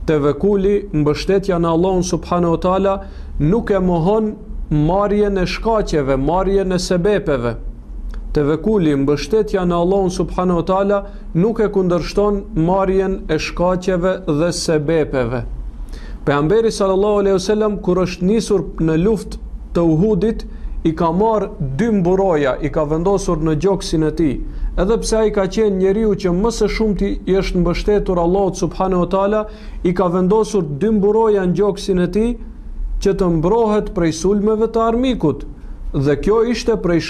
tevekuli, mbështetja në Allahun subhanahu wa taala, nuk e mohon marrjen e shkaqeve, marrjen e sebepeve. Tevekuli, mbështetja në Allahun subhanahu wa taala, nuk e kundërshton marrjen e shkaqeve dhe sebepeve. Pejgamberi sallallahu alaihi wasallam kur është nisur në luftë të Uhudit, i ka marrë 2 mburoja, i ka vendosur në gjoksin e tij. Edhe pse ai ka qenë njeriu që më së shumti i është mbështetur Allahut subhanahu wa taala, i ka vendosur 2 mburoja në gjoksin e tij që të mbrohet prej sulmeve të armikut. Dhe kjo ishte prej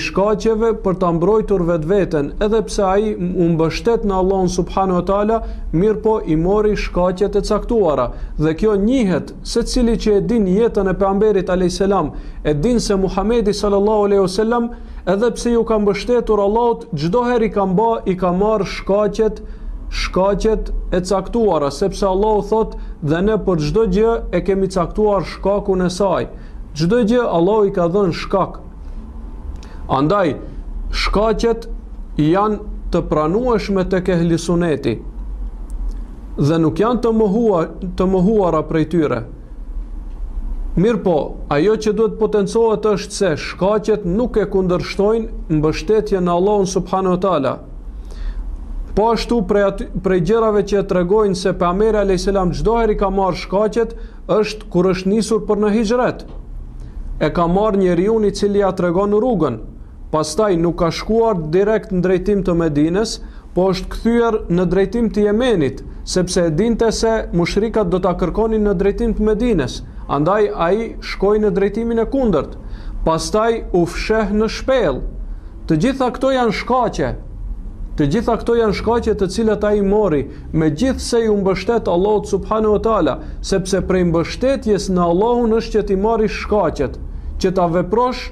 shkaqeve për ta mbrojtur vetveten, edhe pse ai u mbështet në Allahun subhanahu wa taala, mirë po i mori shkaqet e caktuara. Dhe kjo njihet, secili që e din jetën e pejgamberit alayhis salam, e din se Muhamedi sallallahu alaihi wasallam, edhe pse ju ka mbështetur Allahut, çdo herë i ka marrë shkaqet e caktuara, sepse Allahu thot dhe ne për çdo gjë e kemi caktuar shkakun e saj. Çdo gjë Allahu i ka dhënë shkak. Andaj, shkaqet janë të pranueshme tek ehli suneti dhe nuk janë të mohuara prej tyre. Mirë po, ajo që duhet potencohet është se shkaqet nuk e kundërshtojnë mbështetjen në Allahun subhanahu wa taala. Po ashtu prej gjërave që tregojnë se pejgamberi alayhis salam çdo herë ka marrë shkaqet është kur është nisur për në hijret. E ka marrë njeriu i cili ja tregon rrugën. Pastaj nuk ka shkuar direkt në drejtim të Medinës, po është kthyer në drejtim të Yemenit, sepse e dinte se mushrikat do ta kërkonin në drejtim të Medinës. Andaj ai shkoi në drejtimin e kundërt. Pastaj u fsheh në shpellë. Të gjitha këto janë shkaqe. Të gjitha këto janë shkaqe të cilat ai mori, megjithse i mbështet Allahut subhanahu wa taala, sepse prej mbështetjes në Allahun është që ti marrësh shkaqet, që ta veprosh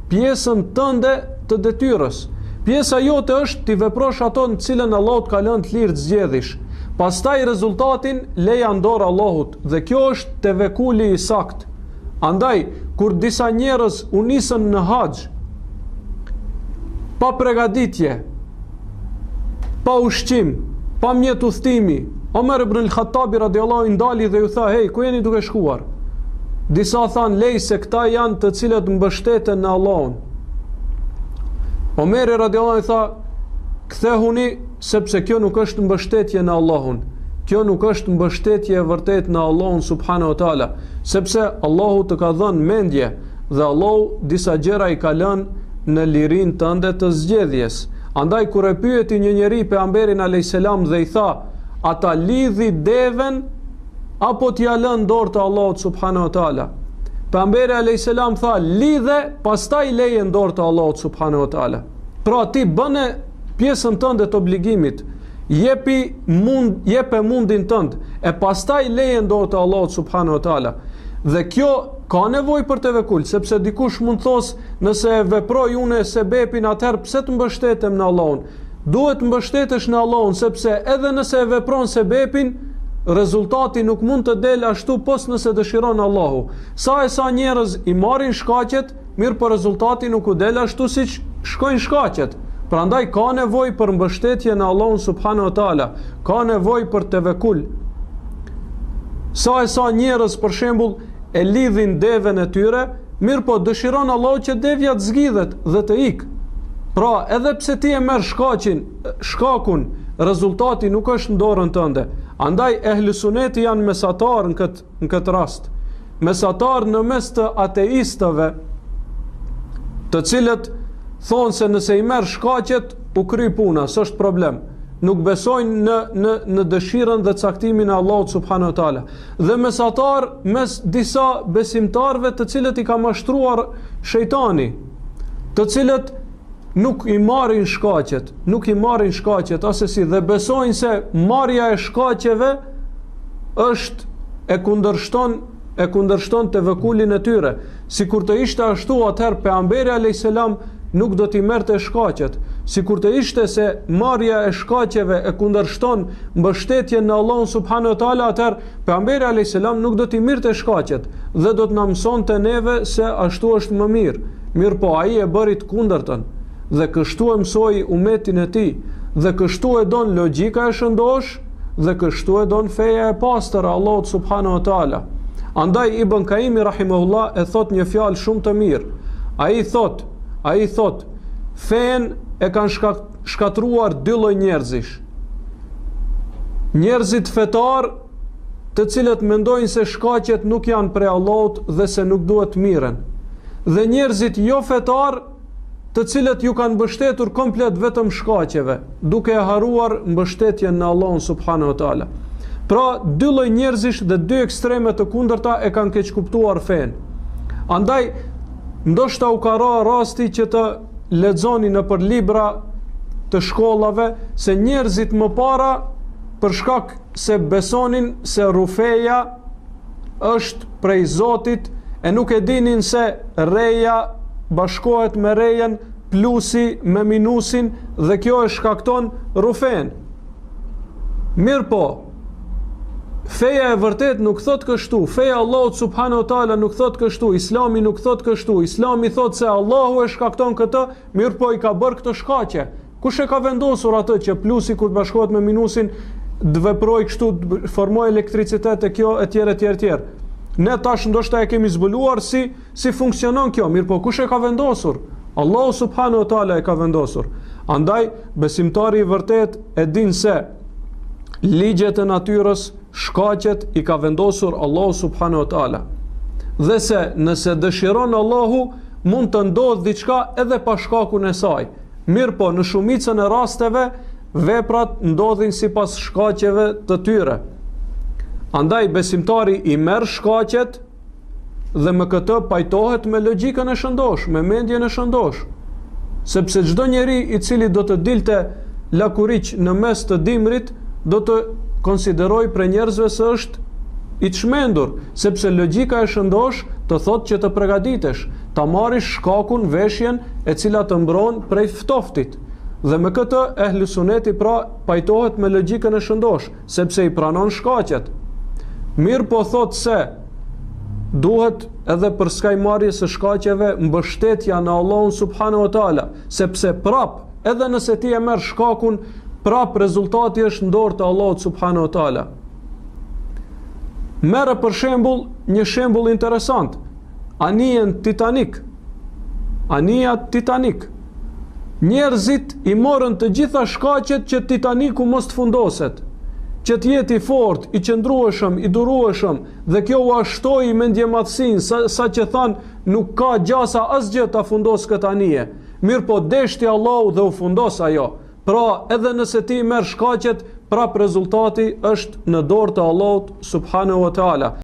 pjesën tënde të detyrës. Pjesa jote është ti veprosh ato në cilën Allahu të ka lënë të lirë të zgjedhish. Pastaj rezultatin leja në dorë Allahut, dhe kjo është tevekuli i sakt. Andaj, kur disa njerëz u nisën në haxh pa përgatitje, pa ushqim, pa mjet udhëtimi, Omer ibn al-Khattabi radiallahu anhu ndali dhe ju tha: "Hey, ku jeni duke shkuar?" Disa thanë: "Lej, se këta janë të cilët mbështeten në Allahun." Omeri radiallahu anhu tha: "Kthehuni, sepse kjo nuk është mbështetje në Allahun. Kjo nuk është mbështetje e vërtet në Allahun subhanahu wa taala, sepse Allahu të ka dhënë mendje dhe Allahu disa gjëra i ka lënë në lirin tënde të zgjedhjes." Andaj kur e pyeti një njeri pejgamberin alayhis salam dhe i tha: "Ata lidhi deven apo t'ja lën dorë të Allahut subhanahu wa taala?" Pejgamberi alayhis salam tha: "Lidhe, pastaj leje në dorë të Allahut subhanahu wa taala." Pra ti bëne pjesën tënde të obligimit, jepe mundin tënd, e pastaj leje në dorë të Allahut subhanahu wa taala. Dhe kjo ka nevojë për tevekul, sepse dikush mund thos, nëse e veproj unë sebepin, atëherë pse të mbështetem në Allahun? Duhet mbështetesh në Allahun, sepse edhe nëse e vepron sebepin, rezultati nuk mund të del ashtu pos nëse dëshiron Allahu. Sa e sa njerëz i marrin shkaqet, mirë po rezultati nuk u del ashtu siç shkojnë shkaqet. Prandaj ka nevojë për mbështetje në Allahun subhanahu wa taala, ka nevojë për tevekul. Sa e sa njerëz për shembull e lidhin devën e tyre, mirë po dëshiron Allahu që devja të zgjidhet dhe të ikë. Pra, edhe pse ti e merr shkakun, rezultati nuk është në dorën tënde. Andaj ehli suneti janë mesatar në këtë rast. Mesatar në mes të ateistëve, të cilët thonë se nëse i merr shkaqet, u kry puna, s'është problem. Nuk besojnë në dëshirën dhe caktimin e Allahut subhanahu wa taala. Dhe mesatar mes disa besimtarve të cilët i ka mashtruar shejtani, të cilët nuk i marrin shkaqet asesi, dhe besojnë se marrja e shkaqeve është e kundërshton tevekulin e tyre. Sikur të ishte ashtu, atëherë pejgamberi alayhis salam nuk do t'i merrte shkaqet. Sikur të ishte se marrja e shkaqeve e kundërshton mbështetjen në Allahun subhanahu wa taala, atëherë pejgamberi alayhis salam nuk do t'i merrte shkaqet dhe do të na mësonte neve se ashtu është më mirë. Mirë po, ai e bëri të kundërtën. Dhe kështu e mësoi umetin e tij, dhe kështu e don logjika e shëndosh, dhe kështu e don feja e pastër e Allahut subhanahu wa taala. Andaj Ibn Kaimi rahimahullah e thot një fjalë shumë të mirë. Ai thot, fen e kanë shkatruar dy lloj njerëzish. Njerëzit fetar, të cilët mendojnë se shkaqet nuk janë prej Allahut dhe se nuk duhet miren, dhe njerëzit jo fetar, të cilët ju kanë mbështetur komplet vetëm shkaqeve, duke e haruar mbështetjen në Allahun subhanahu wa taala. Pra, dy lloj njerëzish dhe dy ekstreme të kundërta e kanë keq kuptuar fen. Andaj, ndoshta u ka rasti që të lexoni nëpër libra të shkollave se njerëzit më para, për shkak se besonin se rufeja është prej Zotit, e nuk e dinin se reja bashkohet me rejen, plusi me minusin, dhe kjo e shkakton rufen. Mirë po, feja e vërtet nuk thot kështu, feja Allahut subhanahu wa taala nuk thot kështu, Islami nuk thot kështu. Islami thot se Allahu e shkakton këtë, mirë po i ka bërë këtë shkaqe. Kush e ka vendosur atë që plusi kur bashkohet me minusin të veproj kështu, të formoj elektricitet e kjo etj. Ne tash ndoshta e kemi zbuluar si funksionon kjo, mirë po kush e ka vendosur? Allahu subhanahu wa taala e ka vendosur. Andaj besimtari i vërtet e din se ligjet e natyrës, shkaqet i ka vendosur Allahu subhanahu wa taala. Dhe se nëse dëshiron Allahu, mund të ndodhë diçka edhe pa shkakun e saj. Mirë po, në shumicën e rasteve, veprat ndodhin sipas shkaqeve të tyre. Andaj besimtari i merr shkaqet dhe me këtë pajtohet me logjikën e shëndosh, me mendjen e shëndosh. Sepse çdo njeri i cili do të dilte lakuriq në mes të dimrit, do të konsideroj për njerëzve se është i çmendur, sepse logjika e shëndosh të thotë që të përgatitesh, ta marrish shkakun, veshjen e cila të mbron prej ftoftit. Dhe me këtë ehli suneti pra pajtohet me logjikën e shëndosh, sepse i pranon shkaqet. Mirë po thot se duhet edhe për skajmarrje së shkaqeve mbështetja në Allahun subhanahu wa taala, sepse prap, edhe nëse ti e merr shkakun, prap rezultati është në dorë të Allahut subhanahu wa taala. Merë për shembull një shembull interesant. Anijen Titanic. Anija Titanic. Njerëzit i morën të gjitha shkaqet që Titaniku mos të fundoset, që të jeti fort, i qëndrueshëm, i durueshëm, dhe kjo u ashtoi mendjemadhsinë sa që thanë nuk ka gjasa asgjë ta fundos këtë anije. Mirë po deshti Allahu dhe u fundos ajo. Pra edhe nëse ti merr shkaqet, prap rezultati është në dorë të Allahut subhanahu wa taala.